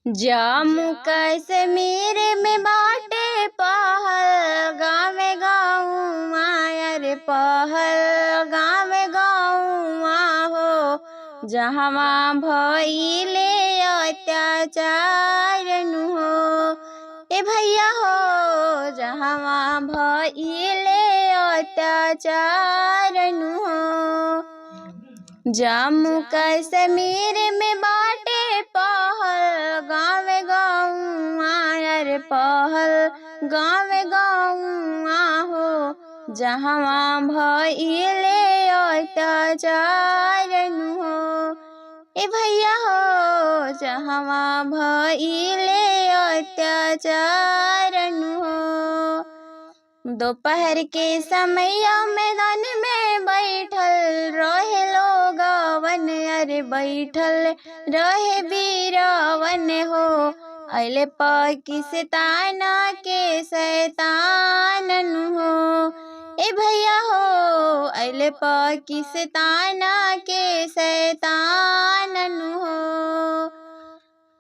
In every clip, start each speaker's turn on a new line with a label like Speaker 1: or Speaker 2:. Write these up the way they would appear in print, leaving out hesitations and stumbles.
Speaker 1: जम्मू कश्मीर में बाटे पहलगाम गाँव रे पहलगाम गाँव हो जहवा भइले अत्याचार नु हो ए भैया हो जहवा भइले अत्याचार नु हो। जम्मू कश्मीर में बाटे पहलगाम गाँव रे पहलगाम गाँव हो जहवा भइले अत्याचार नु हो ए भैया हो जहवा भइले अत्याचार नु हो। दोपहर के समय मैदान में बैठल रहे लोगवन अरे बैठल रहे वीरवन हो अइले पाकिस्तान के शैतान नु हो ए भैया हो अइले पाकिस्तान के शैतान नु हो।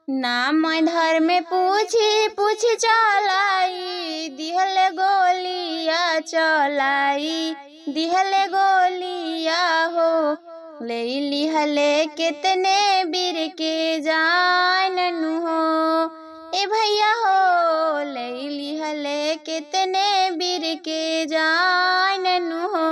Speaker 1: नाम धर्म पूछ चलाई दिहल गोलिया चलाई दिहल गोलिया हो ले लिहले कितने वीर के जान नु हो ए भैया हो ले लिहले कितने वीर के जान नु हो।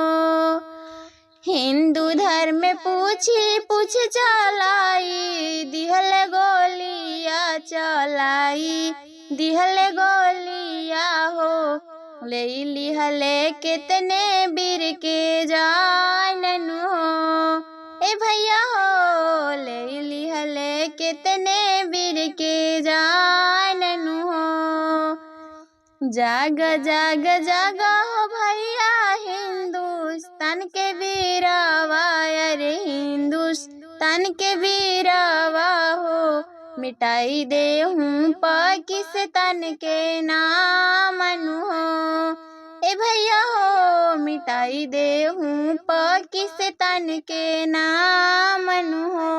Speaker 1: हिंदू धर्म पूछ चलाई दिहल गोलिया चलाई दिहल गोलिया हो ले लिहले कितने वीर के जान नु हो ए भैया हो ले लिहले कितने वीर के जान नु हो। जाग जाग जाग हो भैया हिंदुस्तान के वीरवा अरे हिंदुस्तान के वीरवा हो मिटाई दे हूँ पाकिस्तान के नाम नु हो ए भैया हो मिटाई दे हूँ पाकिस्तान के नाम नु हो।